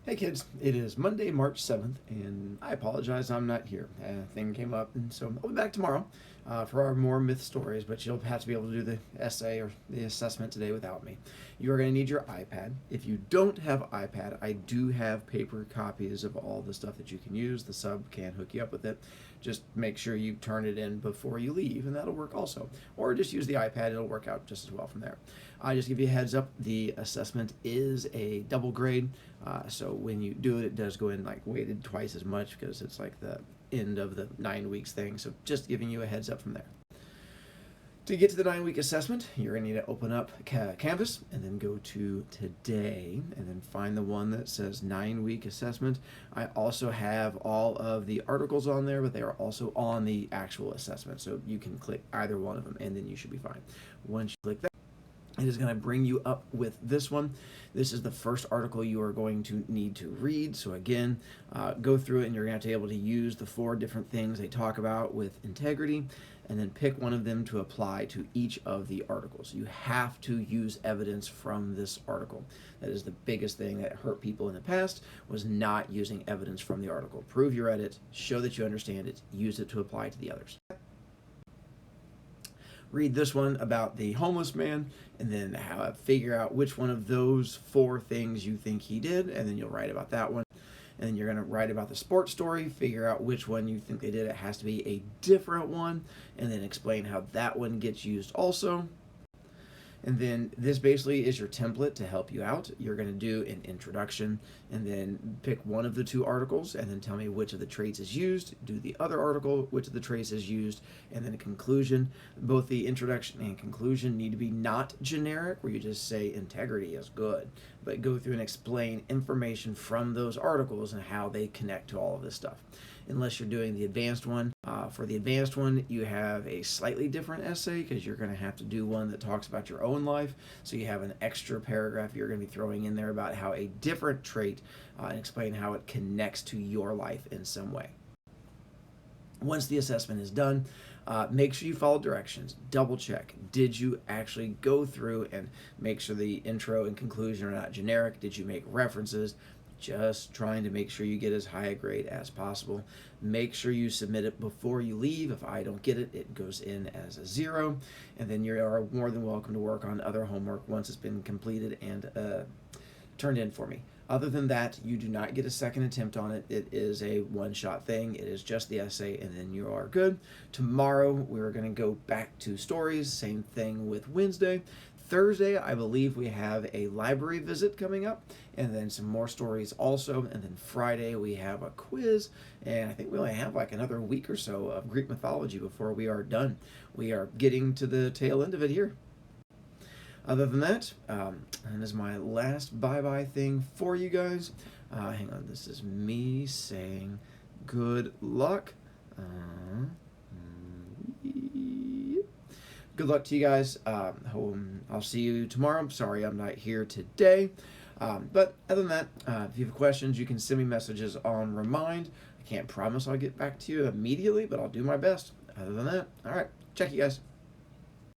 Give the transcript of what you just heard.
Hey kids, it is Monday, March 7th, and I apologize I'm not here. A thing came up, and so I'll be back tomorrow for our more myth stories, but you'll have to be able to do the essay or the assessment today without me. You are going to need your iPad. If you don't have iPad, I do have paper copies of all the stuff that you can use. The sub can hook you up with it. Just make sure you turn it in before you leave, and that'll work also. Or just use the iPad, it'll work out just as well from there. I just give you a heads up, the assessment is a double grade, so when you do it, it does go in like weighted twice as much because it's like the end of the 9 weeks thing, so just giving you a heads up from there. To get to the 9-week assessment, you're going to need to open up Canvas and then go to today and then find the one that says 9-week assessment. I also have all of the articles on there, but they are also on the actual assessment, so you can click either one of them and then you should be fine. Once you click that, it is going to bring you up with this one. This is the first article you are going to need to read. So again, go through it and you're going to be able to use the 4 different things they talk about with integrity and then pick one of them to apply to each of the articles. You have to use evidence from this article. That is the biggest thing that hurt people in the past, was not using evidence from the article. Prove you read it, show that you understand it, use it to apply to the others. Read this one about the homeless man and then figure out which one of those 4 things you think he did, and then you'll write about that one. And then you're going to write about the sports story, figure out which one you think they did. It has to be a different one, and then explain how that one gets used also. And then this basically is your template to help you out. You're going to do an introduction and then pick one of the 2 articles and then tell me which of the traits is used. Do the other article, which of the traits is used, and then a conclusion. Both the introduction and conclusion need to be not generic, where you just say integrity is good, but go through and explain information from those articles and how they connect to all of this stuff. Unless you're doing the advanced one. For the advanced one, you have a slightly different essay because you're going to have to do one that talks about your own life. So you have an extra paragraph you're going to be throwing in there about how a different trait and explain how it connects to your life in some way. Once the assessment is done, make sure you follow directions. Double check. Did you actually go through and make sure the intro and conclusion are not generic? Did you make references? Just trying to make sure you get as high a grade as possible. Make sure you submit it before you leave. If I don't get it, it goes in as a 0. And then you are more than welcome to work on other homework once it's been completed and turned in for me. Other than that, you do not get a second attempt on it. It is a one-shot thing. It is just the essay, and then you are good. Tomorrow, we're going to go back to stories. Same thing with Wednesday. Thursday, I believe we have a library visit coming up, and then some more stories also. And then Friday, we have a quiz, and I think we only have like another week or so of Greek mythology before we are done. We are getting to the tail end of it here. Other than that, that is my last bye-bye thing for you guys. Hang on, this is me saying good luck. Good luck to you guys. I'll see you tomorrow. I'm sorry I'm not here today. But other than that, if you have questions, you can send me messages on Remind. I can't promise I'll get back to you immediately, but I'll do my best. Other than that, all right, check you guys.